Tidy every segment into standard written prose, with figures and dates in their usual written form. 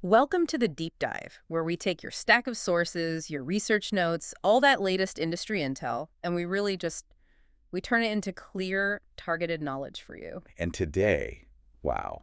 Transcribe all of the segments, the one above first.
Welcome to the Deep Dive, where we take your stack of sources, your research notes, all that latest industry intel, and we turn it into clear, targeted knowledge for you. And today, wow,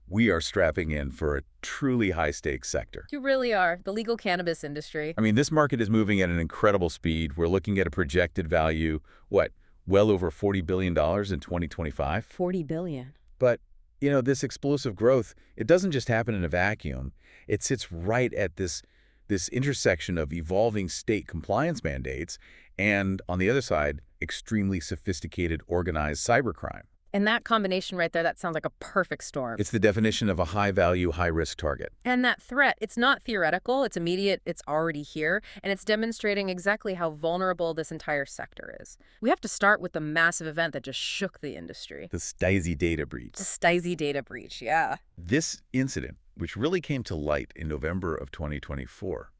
we are strapping in for a truly high-stakes sector. You really are. The legal cannabis industry. I mean, this market is moving at an incredible speed. We're looking at a projected value, well over $40 billion in 2025? 40 billion. But, this explosive growth, it doesn't just happen in a vacuum. It sits right at this intersection of evolving state compliance mandates and, on the other side, extremely sophisticated organized cybercrime. And that combination right there, that sounds like a perfect storm. It's the definition of a high-value, high-risk target. And that threat, it's not theoretical, it's immediate, it's already here, and it's demonstrating exactly how vulnerable this entire sector is. We have to start with the massive event that just shook the industry. The STIIIZY data breach. The STIIIZY data breach, yeah. This incident, which really came to light in November of 2024,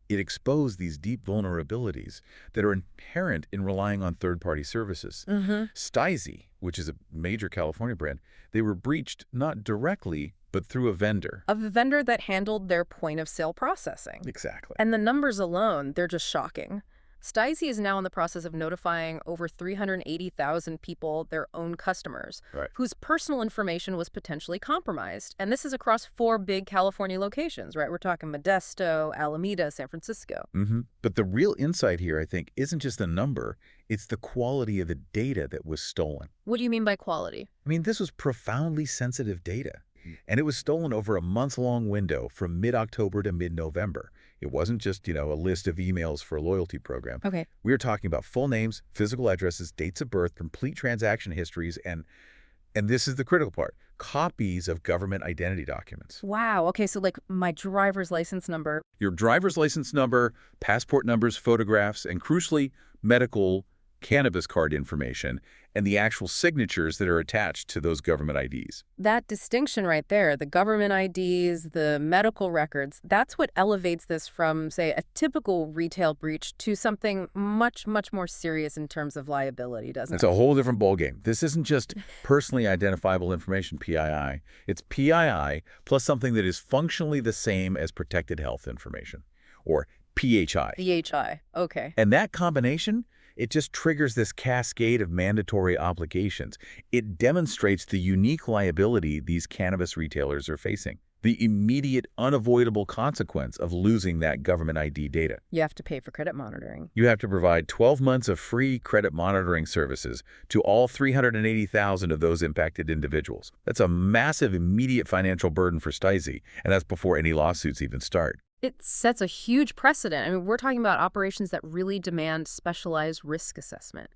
it exposed these deep vulnerabilities that are inherent in relying on third-party services. STIIIZY, which is a major California brand, they were breached not directly, but through a vendor. A vendor that handled their point-of-sale processing. Exactly. And the numbers alone, they're just shocking. STIIIZY is now in the process of notifying over 380,000 people, their own customers, whose personal information was potentially compromised. And this is across 4 big California locations, right? We're talking Modesto, Alameda, San Francisco. But the real insight here, I think, isn't just the number. It's the quality of the data that was stolen. What do you mean by quality? I mean, this was profoundly sensitive data. And it was stolen over a month-long window from mid-October to mid-November. It wasn't just, a list of emails for a loyalty program. Okay. We were talking about full names, physical addresses, dates of birth, complete transaction histories, and this is the critical part, copies of government identity documents. Wow. Okay, so like my driver's license number. Your driver's license number, passport numbers, photographs, and crucially, medical cannabis card information and the actual signatures that are attached to those government IDs. That distinction right there, the government IDs, the medical records, that's what elevates this from, say, a typical retail breach to something much, much more serious in terms of liability, doesn't it? It's a whole different ballgame. This isn't just personally identifiable information, PII. It's PII plus something that is functionally the same as protected health information, or PHI. PHI, okay. And that combination, it just triggers this cascade of mandatory obligations. It demonstrates the unique liability these cannabis retailers are facing, the immediate, unavoidable consequence of losing that government ID data. You have to pay for credit monitoring. You have to provide 12 months of free credit monitoring services to all 380,000 of those impacted individuals. That's a massive immediate financial burden for STIIIZY, and that's before any lawsuits even start. It sets a huge precedent. I mean, we're talking about operations that really demand specialized risk assessment.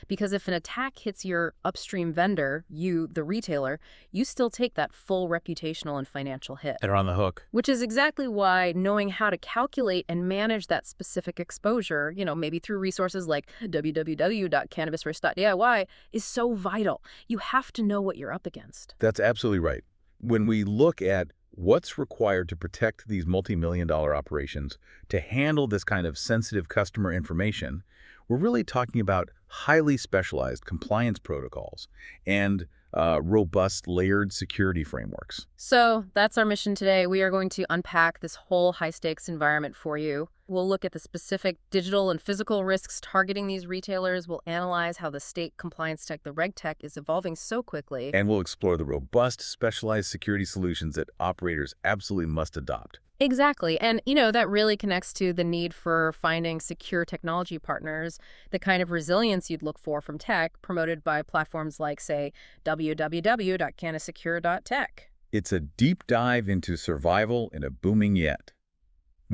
Because if an attack hits your upstream vendor, you, the retailer, you still take that full reputational and financial hit. They're on the hook. Which is exactly why knowing how to calculate and manage that specific exposure, maybe through resources like www.cannabisrisk.diy is so vital. You have to know what you're up against. That's absolutely right. When we look at what's required to protect these multi-million-dollar operations to handle this kind of sensitive customer information, we're really talking about highly specialized compliance protocols and robust layered security frameworks. So that's our mission today. We are going to unpack this whole high-stakes environment for you. We'll look at the specific digital and physical risks targeting these retailers. We'll analyze how the state compliance tech, the reg tech, is evolving so quickly. And we'll explore the robust, specialized security solutions that operators absolutely must adopt. Exactly. And, that really connects to the need for finding secure technology partners, the kind of resilience you'd look for from tech promoted by platforms like, say, www.canasecure.tech. It's a deep dive into survival in a booming yet,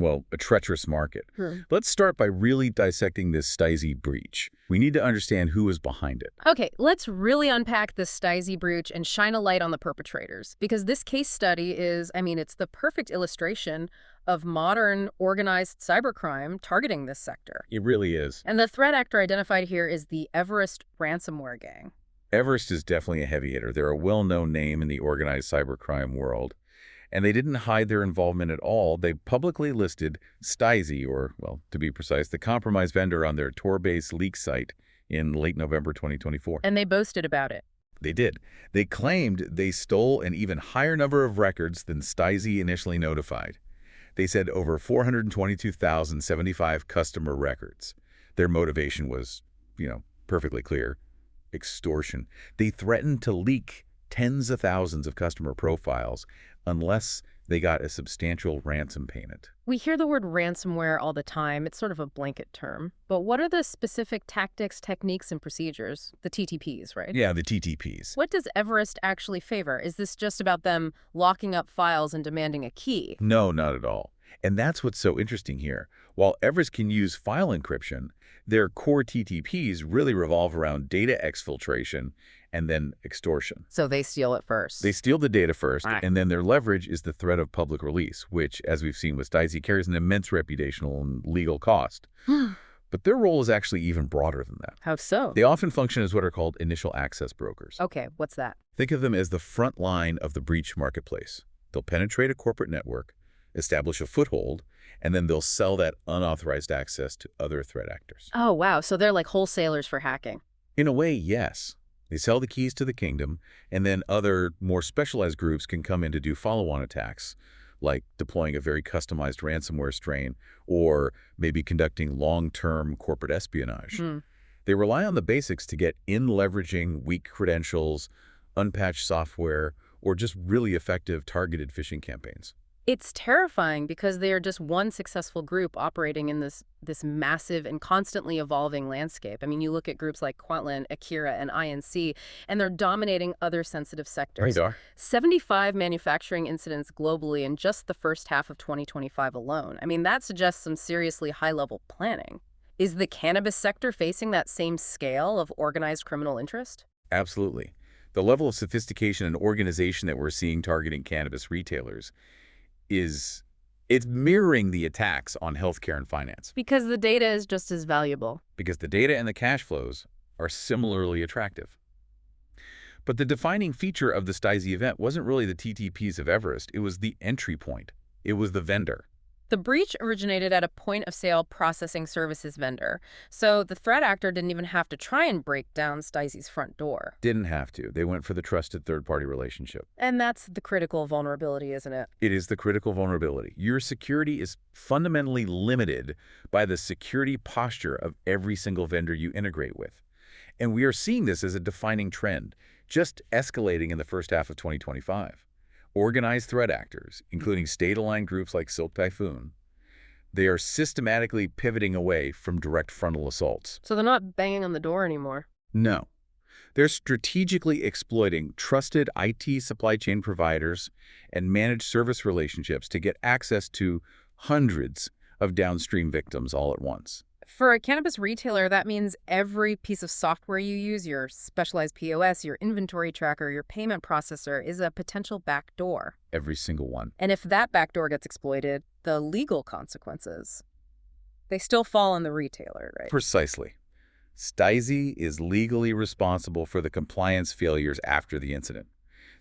a treacherous market. Let's start by really dissecting this STIIIZY breach. We need to understand who is behind it. Okay, let's really unpack the STIIIZY breach and shine a light on the perpetrators. Because this case study it's the perfect illustration of modern organized cybercrime targeting this sector. It really is. And the threat actor identified here is the Everest ransomware gang. Everest is definitely a heavy hitter. They're a well-known name in the organized cybercrime world. And they didn't hide their involvement at all. They publicly listed STIIIZY, or, to be precise, the compromised vendor on their Tor-based leak site in late November 2024. And they boasted about it. They did. They claimed they stole an even higher number of records than STIIIZY initially notified. They said over 422,075 customer records. Their motivation was, perfectly clear: extortion. They threatened to leak tens of thousands of customer profiles unless they got a substantial ransom payment. We hear the word ransomware all the time. It's sort of a blanket term. But what are the specific tactics, techniques, and procedures? The TTPs, right? Yeah, the TTPs. What does Everest actually favor? Is this just about them locking up files and demanding a key? No, not at all. And that's what's so interesting here. While Everest can use file encryption, their core TTPs really revolve around data exfiltration and then extortion. So they steal it first. They steal the data first, and then their leverage is the threat of public release, which, as we've seen with STIIIZY, carries an immense reputational and legal cost. But their role is actually even broader than that. How so? They often function as what are called initial access brokers. Okay, what's that? Think of them as the front line of the breach marketplace. They'll penetrate a corporate network, establish a foothold, and then they'll sell that unauthorized access to other threat actors. Oh, wow. So they're like wholesalers for hacking. In a way, yes. They sell the keys to the kingdom, and then other, more specialized groups can come in to do follow-on attacks, like deploying a very customized ransomware strain or maybe conducting long-term corporate espionage. They rely on the basics to get in, leveraging weak credentials, unpatched software, or just really effective targeted phishing campaigns. It's terrifying because they are just one successful group operating in this massive and constantly evolving landscape. I mean, you look at groups like Qilin, Akira, and INC, and they're dominating other sensitive sectors. Right, 75 manufacturing incidents globally in just the first half of 2025 alone. I mean, that suggests some seriously high-level planning. Is the cannabis sector facing that same scale of organized criminal interest? Absolutely. The level of sophistication and organization that we're seeing targeting cannabis retailers it's mirroring the attacks on healthcare and finance. Because the data is just as valuable. Because the data and the cash flows are similarly attractive. But the defining feature of the STIIIZY event wasn't really the TTPs of Everest. It was the entry point. It was the vendor. The breach originated at a point-of-sale processing services vendor, so the threat actor didn't even have to try and break down STIIIZY's front door. Didn't have to. They went for the trusted third-party relationship. And that's the critical vulnerability, isn't it? It is the critical vulnerability. Your security is fundamentally limited by the security posture of every single vendor you integrate with. And we are seeing this as a defining trend, just escalating in the first half of 2025. Organized threat actors, including state-aligned groups like Silk Typhoon, they are systematically pivoting away from direct frontal assaults. So they're not banging on the door anymore? No. They're strategically exploiting trusted IT supply chain providers and managed service relationships to get access to hundreds of downstream victims all at once. For a cannabis retailer, that means every piece of software you use, your specialized POS, your inventory tracker, your payment processor, is a potential backdoor. Every single one. And if that backdoor gets exploited, the legal consequences, they still fall on the retailer, right? Precisely. STIIIZY is legally responsible for the compliance failures after the incident.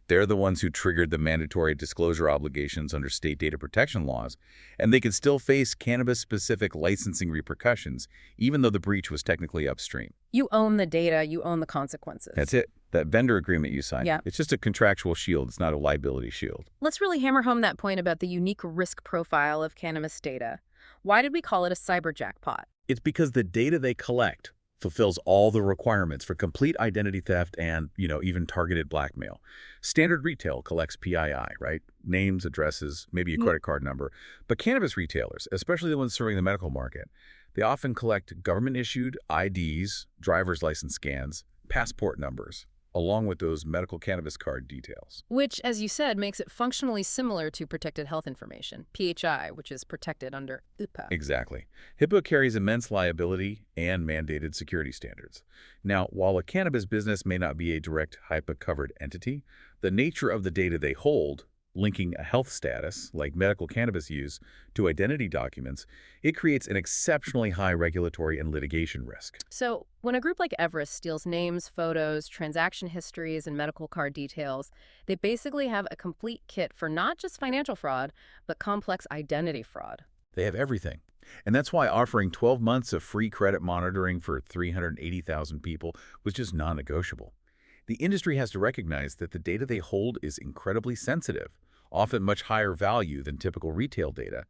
They're the ones who triggered the mandatory disclosure obligations under state data protection laws, and they can still face cannabis-specific licensing repercussions, even though the breach was technically upstream. You own the data, you own the consequences. That's it. That vendor agreement you signed. Yeah. It's just a contractual shield. It's not a liability shield. Let's really hammer home that point about the unique risk profile of cannabis data. Why did we call it a cyber jackpot? It's because the data they collect fulfills all the requirements for complete identity theft and, even targeted blackmail. Standard retail collects PII, right? Names, addresses, maybe a credit card number. But cannabis retailers, especially the ones serving the medical market, they often collect government-issued IDs, driver's license scans, passport numbers, along with those medical cannabis card details. Which, as you said, makes it functionally similar to protected health information, PHI, which is protected under HIPAA. Exactly. HIPAA carries immense liability and mandated security standards. Now, while a cannabis business may not be a direct HIPAA-covered entity, the nature of the data they hold, linking a health status, like medical cannabis use, to identity documents, it creates an exceptionally high regulatory and litigation risk. So, when a group like Everest steals names, photos, transaction histories, and medical card details, they basically have a complete kit for not just financial fraud, but complex identity fraud. They have everything. And that's why offering 12 months of free credit monitoring for 380,000 people was just non-negotiable. The industry has to recognize that the data they hold is incredibly sensitive, often much higher value than typical retail data,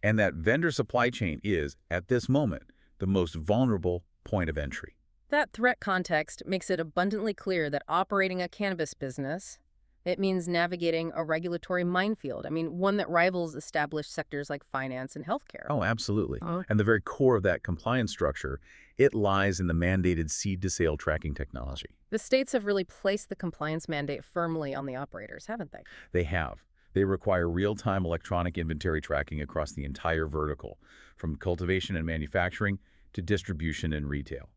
and that vendor supply chain is, at this moment, the most vulnerable point of entry. That threat context makes it abundantly clear that operating a cannabis business, it means navigating a regulatory minefield. I mean, one that rivals established sectors like finance and healthcare. Oh, absolutely. Oh. And the very core of that compliance structure, it lies in the mandated seed-to-sale tracking technology. The states have really placed the compliance mandate firmly on the operators, haven't they? They have. They require real-time electronic inventory tracking across the entire vertical, from cultivation and manufacturing to distribution and retail.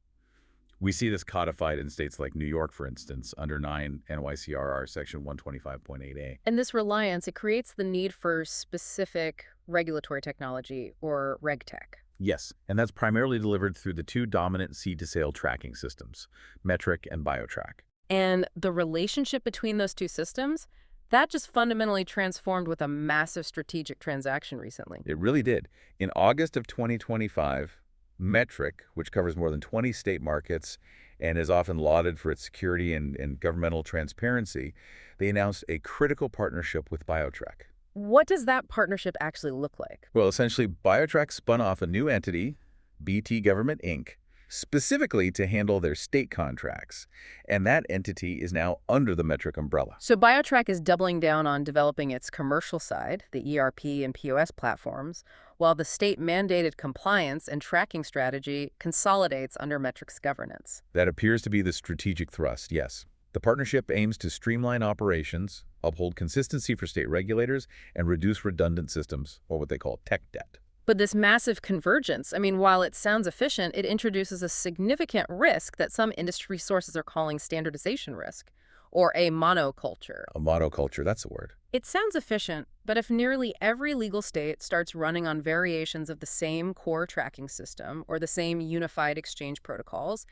We see this codified in states like New York, for instance, under 9 NYCRR Section 125.8a. And this reliance, it creates the need for specific regulatory technology, or RegTech. Yes, and that's primarily delivered through the two dominant seed-to-sale tracking systems, Metrc and BioTrack. And the relationship between those two systems, that just fundamentally transformed with a massive strategic transaction recently. It really did. In August of 2025, Metrc, which covers more than 20 state markets and is often lauded for its security and governmental transparency, they announced a critical partnership with BioTrack. What does that partnership actually look like? Well, essentially, BioTrack spun off a new entity, BT Government Inc., specifically to handle their state contracts, and that entity is now under the Metrc umbrella. So BioTrack is doubling down on developing its commercial side, the ERP and POS platforms, while the state-mandated compliance and tracking strategy consolidates under Metrc's governance. That appears to be the strategic thrust, yes. The partnership aims to streamline operations, uphold consistency for state regulators, and reduce redundant systems, or what they call tech debt. But this massive convergence, I mean, while it sounds efficient, it introduces a significant risk that some industry sources are calling standardization risk, or a monoculture. A monoculture, that's the word. It sounds efficient, but if nearly every legal state starts running on variations of the same core tracking system or the same unified exchange protocols,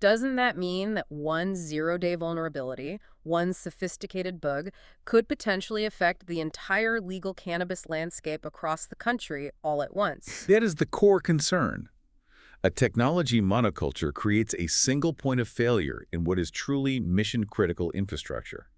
doesn't that mean that one zero-day vulnerability, one sophisticated bug, could potentially affect the entire legal cannabis landscape across the country all at once? That is the core concern. A technology monoculture creates a single point of failure in what is truly mission-critical infrastructure.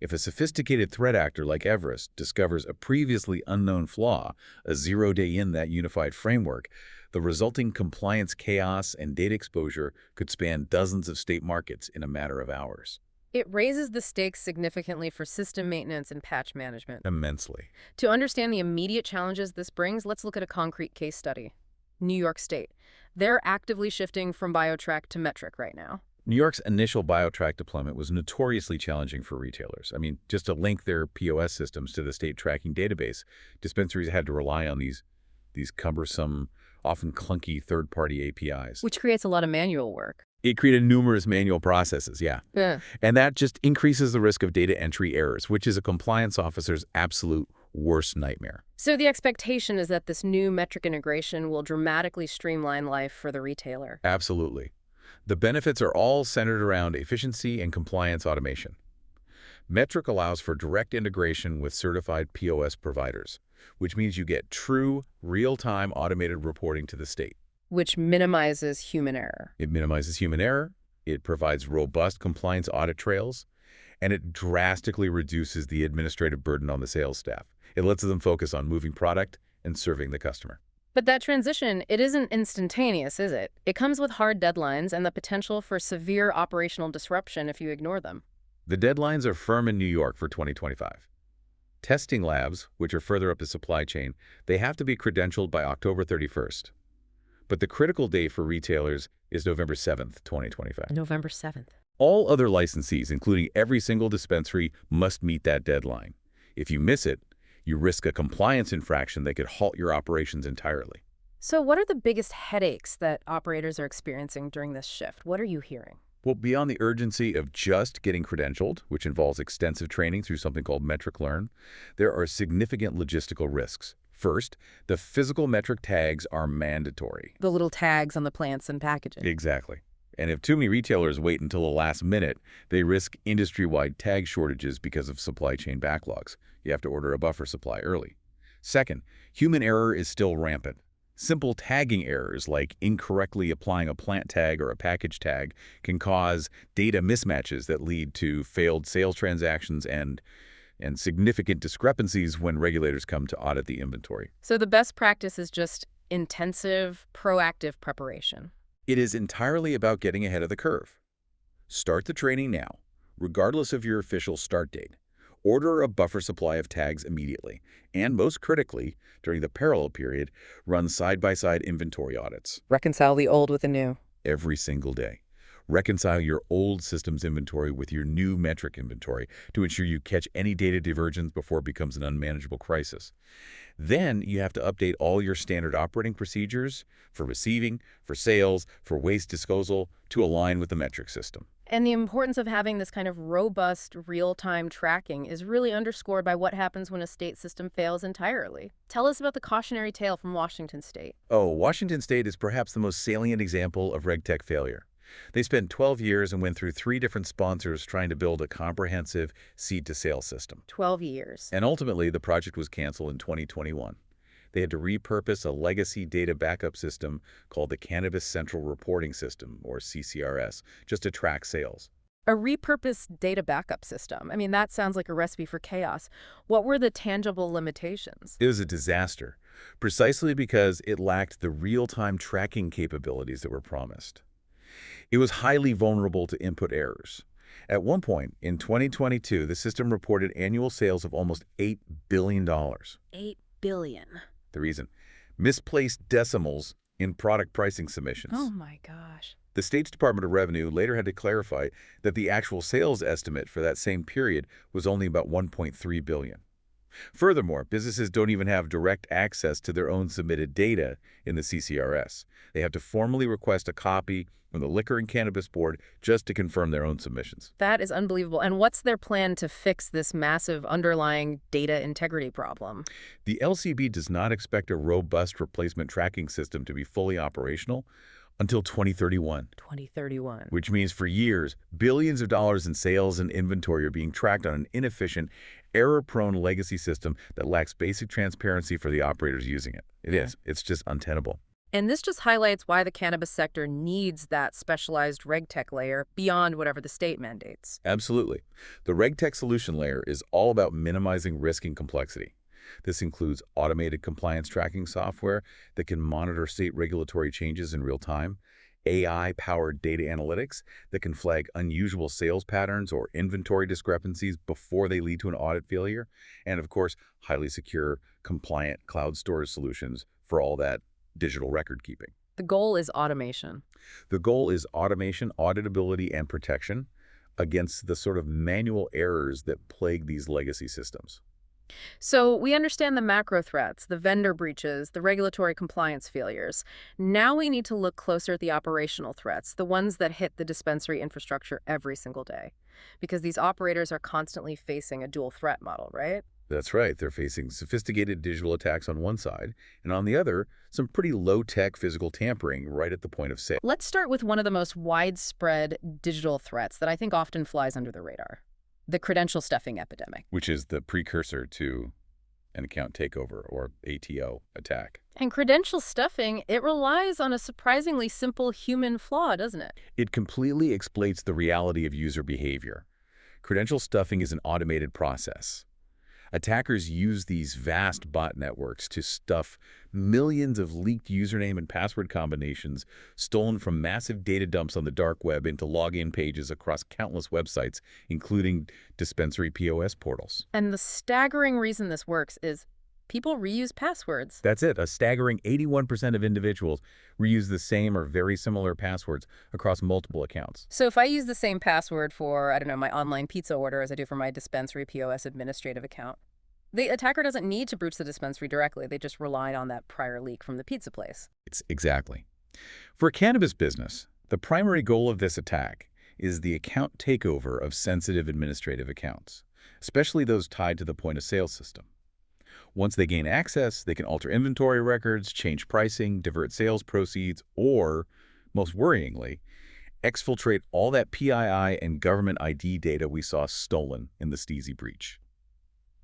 If a sophisticated threat actor like Everest discovers a previously unknown flaw, a zero-day in that unified framework, the resulting compliance chaos and data exposure could span dozens of state markets in a matter of hours. It raises the stakes significantly for system maintenance and patch management. Immensely. To understand the immediate challenges this brings, let's look at a concrete case study. New York State. They're actively shifting from BioTrack to Metrc right now. New York's initial BioTrack deployment was notoriously challenging for retailers. I mean, just to link their POS systems to the state tracking database, dispensaries had to rely on these cumbersome, often clunky third-party APIs. Which creates a lot of manual work. It created numerous manual processes, yeah. And that just increases the risk of data entry errors, which is a compliance officer's absolute worst nightmare. So the expectation is that this new Metrc integration will dramatically streamline life for the retailer. Absolutely. The benefits are all centered around efficiency and compliance automation. Metrc allows for direct integration with certified POS providers, which means you get true, real-time automated reporting to the state. Which minimizes human error. It minimizes human error, it provides robust compliance audit trails, and it drastically reduces the administrative burden on the sales staff. It lets them focus on moving product and serving the customer. But that transition, it isn't instantaneous, is it? It comes with hard deadlines and the potential for severe operational disruption if you ignore them. The deadlines are firm in New York for 2025. Testing labs, which are further up the supply chain, they have to be credentialed by October 31st. But the critical date for retailers is November 7th, 2025. November 7th. All other licensees, including every single dispensary, must meet that deadline. If you miss it, you risk a compliance infraction that could halt your operations entirely. So what are the biggest headaches that operators are experiencing during this shift? What are you hearing? Well, beyond the urgency of just getting credentialed, which involves extensive training through something called Metrc Learn, there are significant logistical risks. First, the physical Metrc tags are mandatory. The little tags on the plants and packaging. Exactly. And if too many retailers wait until the last minute, they risk industry-wide tag shortages because of supply chain backlogs. You have to order a buffer supply early. Second, human error is still rampant. Simple tagging errors like incorrectly applying a plant tag or a package tag can cause data mismatches that lead to failed sales transactions and significant discrepancies when regulators come to audit the inventory. So the best practice is just intensive, proactive preparation. It is entirely about getting ahead of the curve. Start the training now, regardless of your official start date. Order a buffer supply of tags immediately, and most critically, during the parallel period, run side-by-side inventory audits. Reconcile the old with the new. Every single day. Reconcile your old systems inventory with your new Metrc inventory to ensure you catch any data divergence before it becomes an unmanageable crisis. Then you have to update all your standard operating procedures for receiving, for sales, for waste disposal to align with the Metrc system. And the importance of having this kind of robust, real-time tracking is really underscored by what happens when a state system fails entirely. Tell us about the cautionary tale from Washington State. Oh, Washington State is perhaps the most salient example of RegTech failure. They spent 12 years and went through 3 different sponsors trying to build a comprehensive seed-to-sale system. 12 years. And ultimately, the project was canceled in 2021. They had to repurpose a legacy data backup system called the Cannabis Central Reporting System, or CCRS, just to track sales. A repurposed data backup system. I mean, that sounds like a recipe for chaos. What were the tangible limitations? It was a disaster, precisely because it lacked the real-time tracking capabilities that were promised. It was highly vulnerable to input errors. At one point, in 2022, the system reported annual sales of almost $8 billion. $8 billion. The reason? Misplaced decimals in product pricing submissions. Oh my gosh. The state's Department of Revenue later had to clarify that the actual sales estimate for that same period was only about $1.3 billion. Furthermore, businesses don't even have direct access to their own submitted data in the CCRS. They have to formally request a copy from the Liquor and Cannabis Board just to confirm their own submissions. That is unbelievable. And what's their plan to fix this massive underlying data integrity problem? The LCB does not expect a robust replacement tracking system to be fully operational until 2031. 2031. Which means for years, billions of dollars in sales and inventory are being tracked on an inefficient, error-prone legacy system that lacks basic transparency for the operators using it. It's just untenable. And this just highlights why the cannabis sector needs that specialized RegTech layer beyond whatever the state mandates. Absolutely. The RegTech solution layer is all about minimizing risk and complexity. This includes automated compliance tracking software that can monitor state regulatory changes in real time, AI-powered data analytics that can flag unusual sales patterns or inventory discrepancies before they lead to an audit failure, and of course, highly secure, compliant cloud storage solutions for all that digital record keeping. The goal is automation. The goal is automation, auditability, and protection against the sort of manual errors that plague these legacy systems. So we understand the macro threats, the vendor breaches, the regulatory compliance failures. Now we need to look closer at the operational threats, the ones that hit the dispensary infrastructure every single day. Because these operators are constantly facing a dual threat model, right? That's right. They're facing sophisticated digital attacks on one side, and on the other, some pretty low-tech physical tampering right at the point of sale. Let's start with one of the most widespread digital threats that I think often flies under the radar. The credential stuffing epidemic. Which is the precursor to an account takeover or ATO attack. And credential stuffing, it relies on a surprisingly simple human flaw, doesn't it? It completely exploits the reality of user behavior. Credential stuffing is an automated process. Attackers use these vast bot networks to stuff millions of leaked username and password combinations stolen from massive data dumps on the dark web into login pages across countless websites, including dispensary POS portals. And the staggering reason this works is people reuse passwords. That's it. A staggering 81% of individuals reuse the same or very similar passwords across multiple accounts. So if I use the same password for, I don't know, my online pizza order as I do for my dispensary POS administrative account, the attacker doesn't need to breach the dispensary directly. They just relied on that prior leak from the pizza place. Exactly. For a cannabis business, the primary goal of this attack is the account takeover of sensitive administrative accounts, especially those tied to the point-of-sale system. Once they gain access, they can alter inventory records, change pricing, divert sales proceeds, or, most worryingly, exfiltrate all that PII and government ID data we saw stolen in the STIIIZY breach.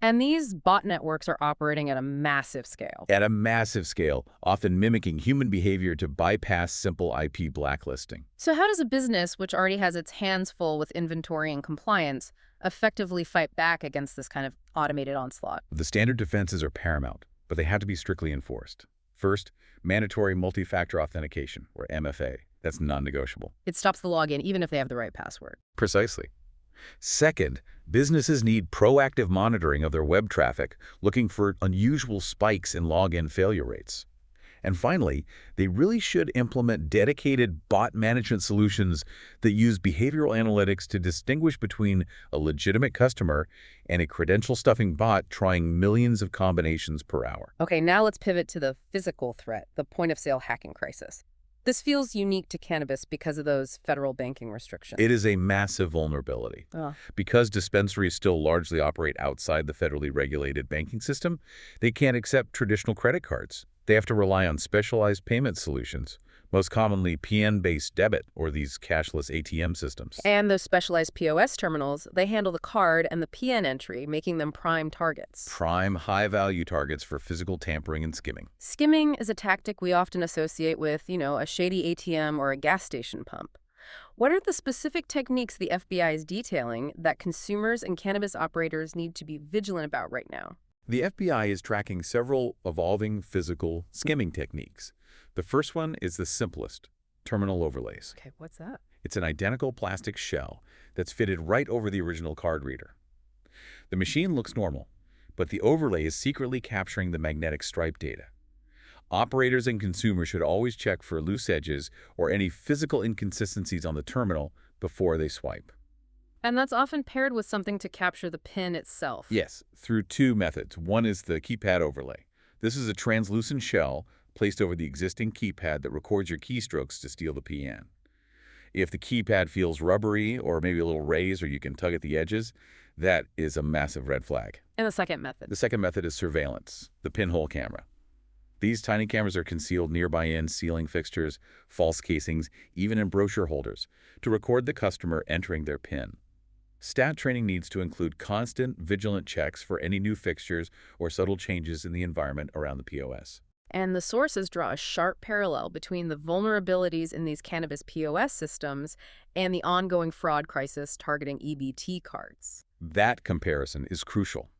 And these bot networks are operating at a massive scale. At a massive scale, often mimicking human behavior to bypass simple IP blacklisting. So how does a business, which already has its hands full with inventory and compliance, effectively fight back against this kind of automated onslaught? The standard defenses are paramount, but they have to be strictly enforced. First, mandatory multi-factor authentication, or MFA. That's non-negotiable. It stops the login even if they have the right password. Precisely. Second, businesses need proactive monitoring of their web traffic, looking for unusual spikes in login failure rates. And finally, they really should implement dedicated bot management solutions that use behavioral analytics to distinguish between a legitimate customer and a credential-stuffing bot trying millions of combinations per hour. Okay, now let's pivot to the physical threat, the point-of-sale hacking crisis. This feels unique to cannabis because of those federal banking restrictions. It is a massive vulnerability. Oh. Because dispensaries still largely operate outside the federally regulated banking system, they can't accept traditional credit cards. They have to rely on specialized payment solutions, most commonly PN-based debit or these cashless ATM systems. And those specialized POS terminals, they handle the card and the PN entry, making them prime targets. Prime high-value targets for physical tampering and skimming. Skimming is a tactic we often associate with, a shady ATM or a gas station pump. What are the specific techniques the FBI is detailing that consumers and cannabis operators need to be vigilant about right now? The FBI is tracking several evolving physical skimming techniques. The first one is the simplest, terminal overlays. Okay, what's that? It's an identical plastic shell that's fitted right over the original card reader. The machine looks normal, but the overlay is secretly capturing the magnetic stripe data. Operators and consumers should always check for loose edges or any physical inconsistencies on the terminal before they swipe. And that's often paired with something to capture the PIN itself. Yes, through two methods. One is the keypad overlay. This is a translucent shell placed over the existing keypad that records your keystrokes to steal the PN. If the keypad feels rubbery or maybe a little raised or you can tug at the edges, that is a massive red flag. And the second method? The second method is surveillance, the pinhole camera. These tiny cameras are concealed nearby in ceiling fixtures, false casings, even in brochure holders, to record the customer entering their PIN. Stat training needs to include constant, vigilant checks for any new fixtures or subtle changes in the environment around the POS. And the sources draw a sharp parallel between the vulnerabilities in these cannabis POS systems and the ongoing fraud crisis targeting EBT cards. That comparison is crucial.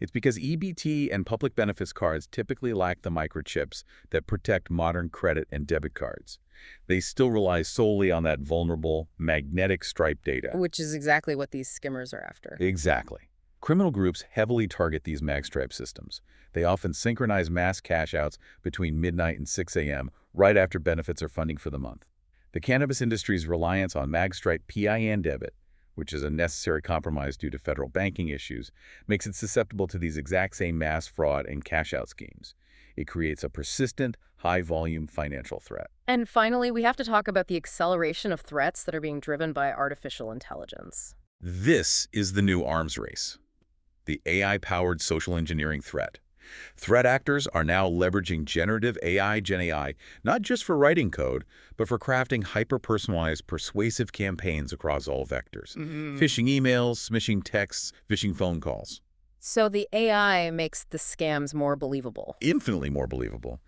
It's because EBT and public benefits cards typically lack the microchips that protect modern credit and debit cards. They still rely solely on that vulnerable magnetic stripe data. Which is exactly what these skimmers are after. Exactly. Criminal groups heavily target these magstripe systems. They often synchronize mass cash outs between midnight and 6 a.m. right after benefits or funding for the month. The cannabis industry's reliance on magstripe PIN debit, which is a necessary compromise due to federal banking issues, makes it susceptible to these exact same mass fraud and cash-out schemes. It creates a persistent, high-volume financial threat. And finally, we have to talk about the acceleration of threats that are being driven by artificial intelligence. This is the new arms race, the AI-powered social engineering threat. Threat actors are now leveraging generative AI, Gen AI, not just for writing code, but for crafting hyper-personalized, persuasive campaigns across all vectors. Phishing emails, smishing texts, phishing phone calls. So the AI makes the scams more believable. Infinitely more believable.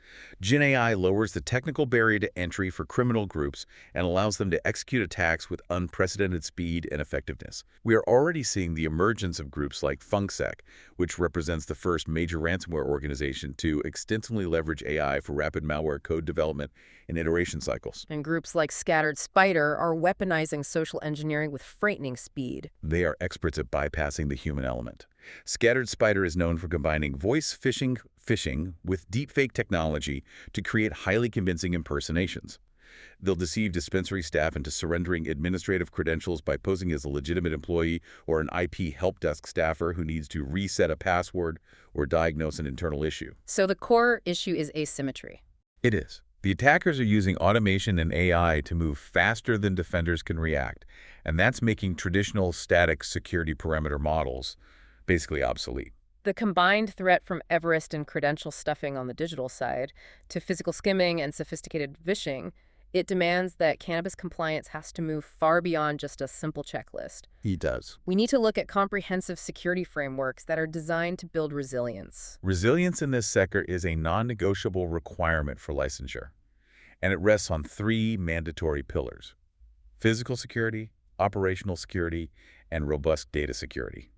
Gen AI lowers the technical barrier to entry for criminal groups and allows them to execute attacks with unprecedented speed and effectiveness. We are already seeing the emergence of groups like FunkSec, which represents the first major ransomware organization to extensively leverage AI for rapid malware code development and iteration cycles. And groups like Scattered Spider are weaponizing social engineering with frightening speed. They are experts at bypassing the human element. Scattered Spider is known for combining voice phishing with deepfake technology to create highly convincing impersonations. They'll deceive dispensary staff into surrendering administrative credentials by posing as a legitimate employee or an IP help desk staffer who needs to reset a password or diagnose an internal issue. So the core issue is asymmetry. It is. The attackers are using automation and AI to move faster than defenders can react, and that's making traditional static security perimeter models basically obsolete. The combined threat from Everest and credential stuffing on the digital side to physical skimming and sophisticated phishing It demands that cannabis compliance has to move far beyond just a simple checklist. He does. We need to look at comprehensive security frameworks that are designed to build resilience. Resilience in this sector is a non-negotiable requirement for licensure, and it rests on three mandatory pillars: physical security, operational security, and robust data security.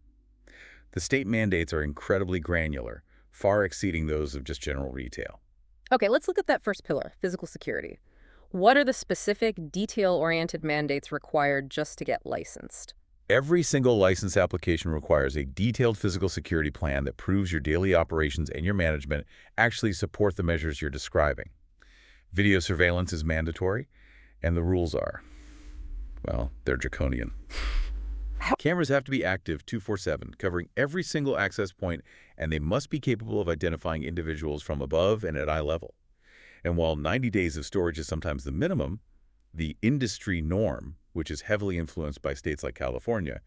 The state mandates are incredibly granular, far exceeding those of just general retail. Okay, let's look at that first pillar, physical security. What are the specific, detail-oriented mandates required just to get licensed? Every single license application requires a detailed physical security plan that proves your daily operations and your management actually support the measures you're describing. Video surveillance is mandatory, and the rules are, well, they're draconian. Cameras have to be active 24/7, covering every single access point, and they must be capable of identifying individuals from above and at eye level. And while 90 days of storage is sometimes the minimum, the industry norm, which is heavily influenced by states like California,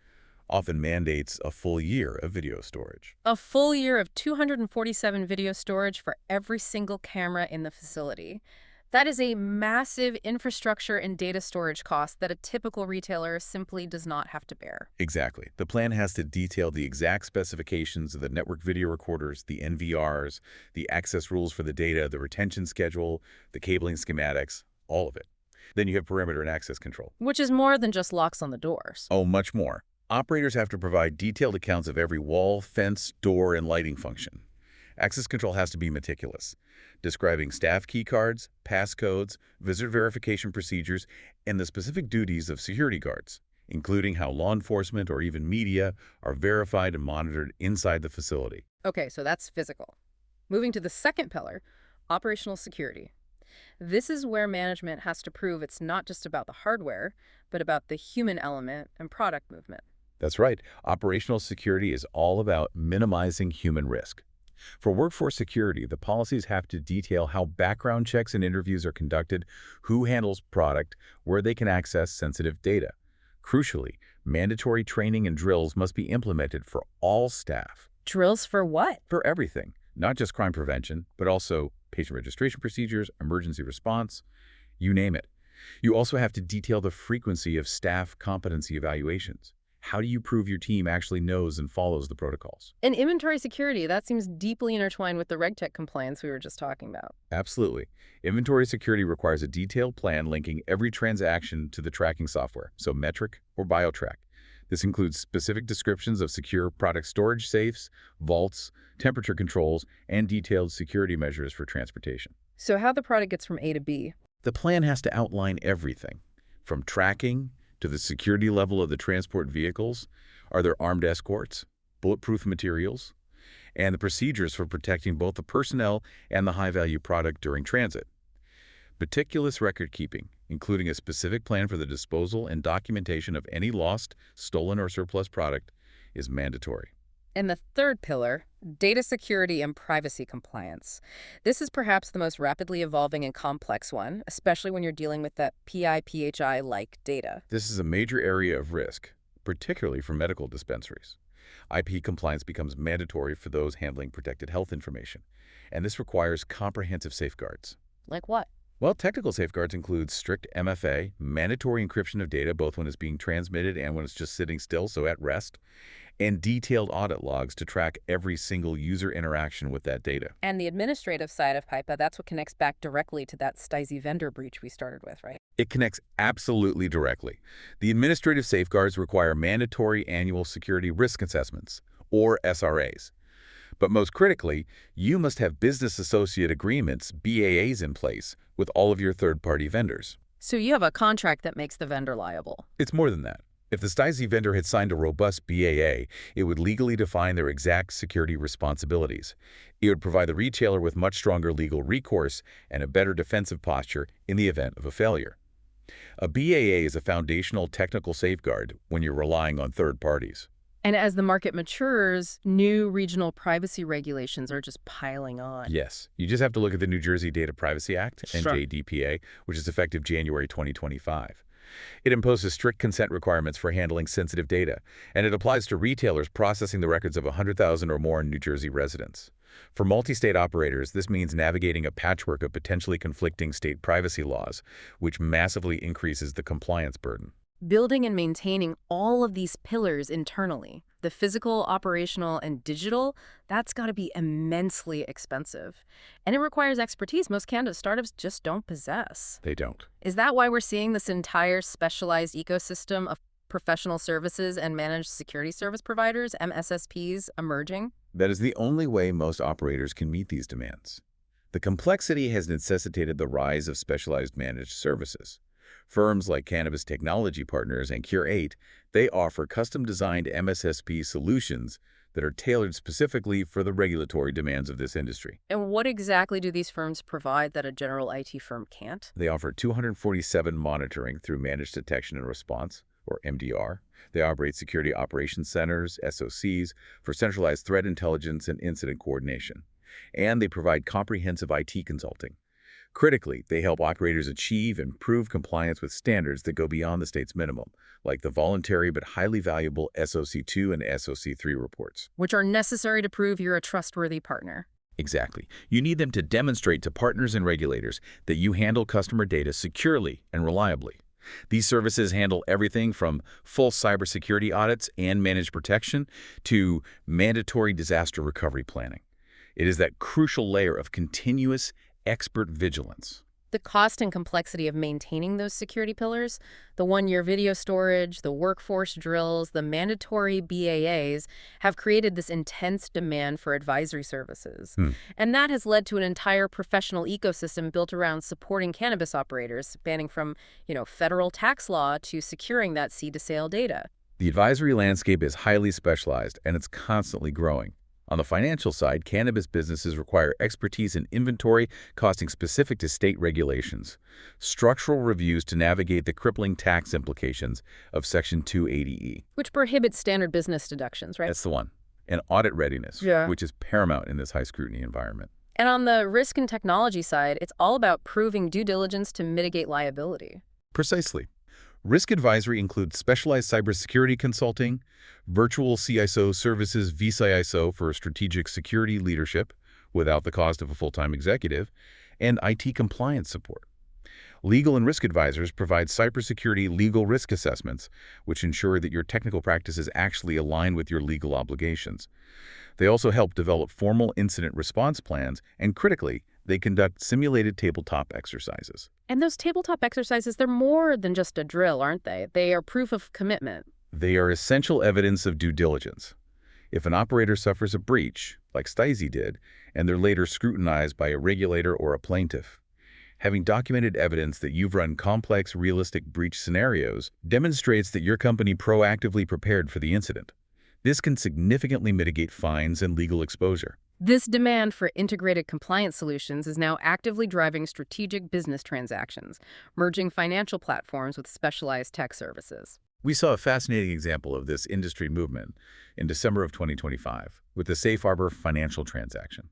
often mandates a full year of video storage. A full year of 247 video storage for every single camera in the facility. That is a massive infrastructure and data storage cost that a typical retailer simply does not have to bear. Exactly. The plan has to detail the exact specifications of the network video recorders, the NVRs, the access rules for the data, the retention schedule, the cabling schematics, all of it. Then you have perimeter and access control. Which is more than just locks on the doors. Oh, much more. Operators have to provide detailed accounts of every wall, fence, door, and lighting function. Access control has to be meticulous, describing staff keycards, passcodes, visitor verification procedures, and the specific duties of security guards, including how law enforcement or even media are verified and monitored inside the facility. Okay, so that's physical. Moving to the second pillar, operational security. This is where management has to prove it's not just about the hardware, but about the human element and product movement. That's right. Operational security is all about minimizing human risk. For workforce security, the policies have to detail how background checks and interviews are conducted, who handles product, where they can access sensitive data. Crucially, mandatory training and drills must be implemented for all staff. Drills for what? For everything, not just crime prevention, but also patient registration procedures, emergency response, you name it. You also have to detail the frequency of staff competency evaluations. How do you prove your team actually knows and follows the protocols? And inventory security, that seems deeply intertwined with the RegTech compliance we were just talking about. Absolutely. Inventory security requires a detailed plan linking every transaction to the tracking software, so Metrc or BioTrack. This includes specific descriptions of secure product storage safes, vaults, temperature controls, and detailed security measures for transportation. So how the product gets from A to B? The plan has to outline everything, from tracking to the security level of the transport vehicles. Are there armed escorts, bulletproof materials, and the procedures for protecting both the personnel and the high-value product during transit. Meticulous record-keeping, including a specific plan for the disposal and documentation of any lost, stolen, or surplus product, is mandatory. And the third pillar, data security and privacy compliance. This is perhaps the most rapidly evolving and complex one, especially when you're dealing with that PI/PHI-like data. This is a major area of risk, particularly for medical dispensaries. IP compliance becomes mandatory for those handling protected health information, and this requires comprehensive safeguards. Like what? Well, technical safeguards include strict MFA, mandatory encryption of data both when it's being transmitted and when it's just sitting still, so at rest, and detailed audit logs to track every single user interaction with that data. And the administrative side of PIPA, that's what connects back directly to that STIIIZY vendor breach we started with, right? It connects absolutely directly. The administrative safeguards require mandatory annual security risk assessments, or SRAs. But most critically, you must have business associate agreements, BAAs, in place with all of your third-party vendors. So you have a contract that makes the vendor liable. It's more than that. If the STIIIZY vendor had signed a robust BAA, it would legally define their exact security responsibilities. It would provide the retailer with much stronger legal recourse and a better defensive posture in the event of a failure. A BAA is a foundational technical safeguard when you're relying on third parties. And as the market matures, new regional privacy regulations are just piling on. Yes. You just have to look at the New Jersey Data Privacy Act, Sure. NJDPA, which is effective January 2025. It imposes strict consent requirements for handling sensitive data, and it applies to retailers processing the records of 100,000 or more New Jersey residents. For multi-state operators, this means navigating a patchwork of potentially conflicting state privacy laws, which massively increases the compliance burden. Building and maintaining all of these pillars internally, the physical, operational, and digital, that's got to be immensely expensive. And it requires expertise most cannabis startups just don't possess. They don't. Is that why we're seeing this entire specialized ecosystem of professional services and managed security service providers, MSSPs, emerging? That is the only way most operators can meet these demands. The complexity has necessitated the rise of specialized managed services. Firms like Cannabis Technology Partners and Cure8, they offer custom-designed MSSP solutions that are tailored specifically for the regulatory demands of this industry. And what exactly do these firms provide that a general IT firm can't? They offer 247 monitoring through Managed Detection and Response, or MDR. They operate security operations centers, SOCs, for centralized threat intelligence and incident coordination. And they provide comprehensive IT consulting. Critically, they help operators achieve and prove compliance with standards that go beyond the state's minimum, like the voluntary but highly valuable SOC2 and SOC3 reports. Which are necessary to prove you're a trustworthy partner. Exactly. You need them to demonstrate to partners and regulators that you handle customer data securely and reliably. These services handle everything from full cybersecurity audits and managed protection to mandatory disaster recovery planning. It is that crucial layer of continuous expert vigilance. The cost and complexity of maintaining those security pillars, the one-year video storage, the workforce drills, the mandatory BAAs, have created this intense demand for advisory services. And that has led to an entire professional ecosystem built around supporting cannabis operators, spanning from, federal tax law to securing that seed-to-sale data. The advisory landscape is highly specialized, and it's constantly growing. On the financial side, cannabis businesses require expertise in inventory costing specific to state regulations, structural reviews to navigate the crippling tax implications of Section 280E. Which prohibits standard business deductions, right? That's the one. And audit readiness, which is paramount in this high-scrutiny environment. And on the risk and technology side, it's all about proving due diligence to mitigate liability. Precisely. Risk advisory includes specialized cybersecurity consulting, virtual CISO services vCISO for strategic security leadership without the cost of a full-time executive, and IT compliance support. Legal and risk advisors provide cybersecurity legal risk assessments, which ensure that your technical practices actually align with your legal obligations. They also help develop formal incident response plans, and critically, they conduct simulated tabletop exercises. And those tabletop exercises, they're more than just a drill, aren't they? They are proof of commitment. They are essential evidence of due diligence. If an operator suffers a breach, like STIIIZY did, and they're later scrutinized by a regulator or a plaintiff, having documented evidence that you've run complex, realistic breach scenarios demonstrates that your company proactively prepared for the incident. This can significantly mitigate fines and legal exposure. This demand for integrated compliance solutions is now actively driving strategic business transactions, merging financial platforms with specialized tech services. We saw a fascinating example of this industry movement in December of 2025 with the Safe Harbor financial transaction.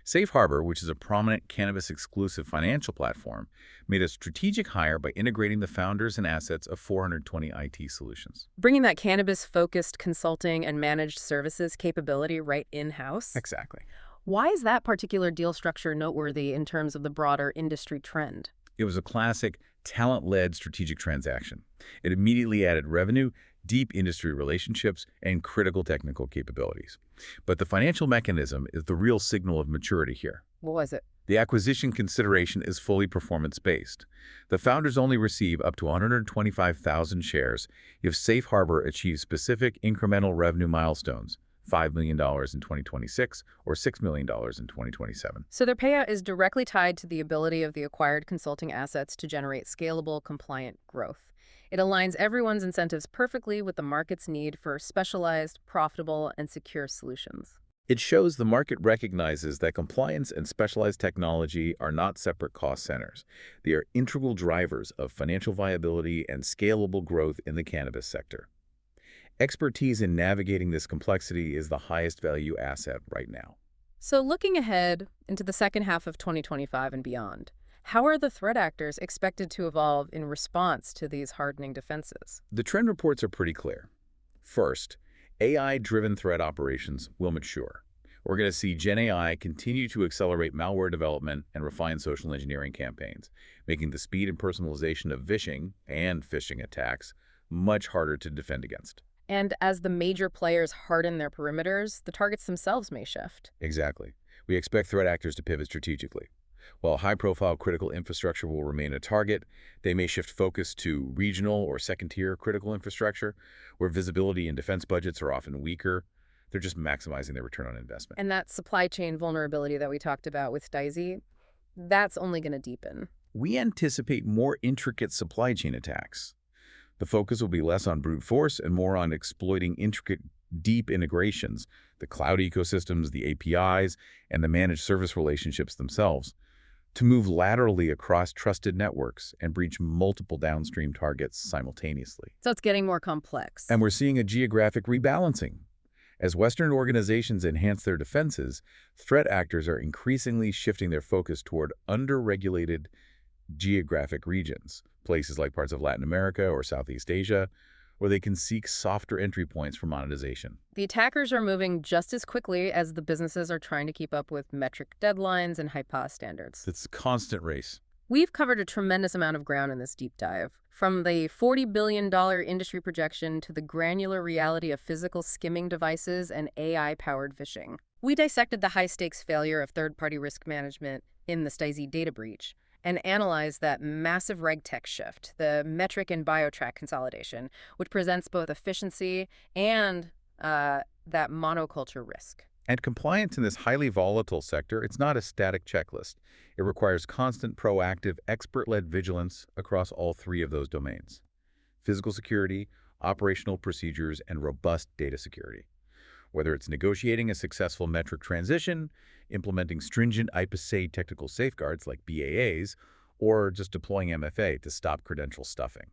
Safe Harbor, which is a prominent cannabis-exclusive financial platform, made a strategic hire by integrating the founders and assets of 420 IT solutions. Bringing that cannabis-focused consulting and managed services capability right in-house? Exactly. Why is that particular deal structure noteworthy in terms of the broader industry trend? It was a classic talent-led strategic transaction. It immediately added revenue, deep industry relationships, and critical technical capabilities. But the financial mechanism is the real signal of maturity here. What was it? The acquisition consideration is fully performance-based. The founders only receive up to 125,000 shares if Safe Harbor achieves specific incremental revenue milestones, $5 million in 2026 or $6 million in 2027. So their payout is directly tied to the ability of the acquired consulting assets to generate scalable, compliant growth. It aligns everyone's incentives perfectly with the market's need for specialized, profitable, and secure solutions. It shows the market recognizes that compliance and specialized technology are not separate cost centers. They are integral drivers of financial viability and scalable growth in the cannabis sector. Expertise in navigating this complexity is the highest value asset right now. So looking ahead into the second half of 2025 and beyond, How are the threat actors expected to evolve in response to these hardening defenses? The trend reports are pretty clear. First, AI-driven threat operations will mature. We're going to see Gen AI continue to accelerate malware development and refine social engineering campaigns, making the speed and personalization of phishing attacks much harder to defend against. And as the major players harden their perimeters, the targets themselves may shift. Exactly. We expect threat actors to pivot strategically. While high-profile critical infrastructure will remain a target, they may shift focus to regional or second-tier critical infrastructure, where visibility and defense budgets are often weaker. They're just maximizing their return on investment. And that supply chain vulnerability that we talked about with STIIIZY, that's only going to deepen. We anticipate more intricate supply chain attacks. The focus will be less on brute force and more on exploiting intricate, deep integrations, the cloud ecosystems, the APIs, and the managed service relationships themselves, to move laterally across trusted networks and breach multiple downstream targets simultaneously. So it's getting more complex. And we're seeing a geographic rebalancing. As Western organizations enhance their defenses, threat actors are increasingly shifting their focus toward under-regulated geographic regions, places like parts of Latin America or Southeast Asia, where they can seek softer entry points for monetization. The attackers are moving just as quickly as the businesses are trying to keep up with metric deadlines and HIPAA standards. It's a constant race. We've covered a tremendous amount of ground in this deep dive, from the $40 billion industry projection to the granular reality of physical skimming devices and AI-powered phishing. We dissected the high-stakes failure of third-party risk management in the STIIIZY data breach and analyzed that massive RegTech shift, the Metrc and BioTrack consolidation, which presents both efficiency and that monoculture risk. And compliance in this highly volatile sector, it's not a static checklist. It requires constant, proactive, expert-led vigilance across all three of those domains: physical security, operational procedures, and robust data security. Whether it's negotiating a successful Metrc transition, implementing stringent IPASA technical safeguards like BAAs, or just deploying MFA to stop credential stuffing,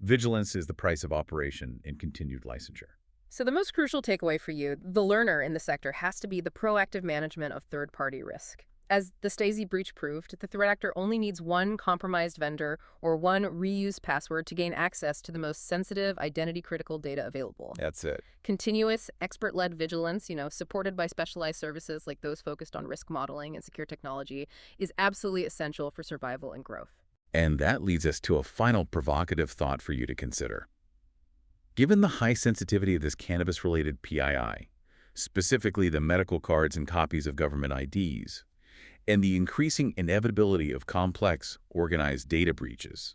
vigilance is the price of operation in continued licensure. So the most crucial takeaway for you, the learner in the sector, has to be the proactive management of third-party risk. As the STIIIZY breach proved, the threat actor only needs one compromised vendor or one reused password to gain access to the most sensitive, identity-critical data available. That's it. Continuous, expert-led vigilance, supported by specialized services like those focused on risk modeling and secure technology, is absolutely essential for survival and growth. And that leads us to a final provocative thought for you to consider. Given the high sensitivity of this cannabis-related PII, specifically the medical cards and copies of government IDs, and the increasing inevitability of complex, organized data breaches,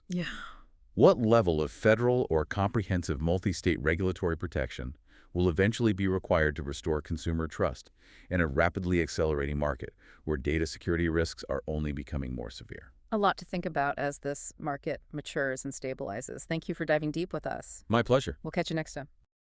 what level of federal or comprehensive multi-state regulatory protection will eventually be required to restore consumer trust in a rapidly accelerating market where data security risks are only becoming more severe? A lot to think about as this market matures and stabilizes. Thank you for diving deep with us. My pleasure. We'll catch you next time.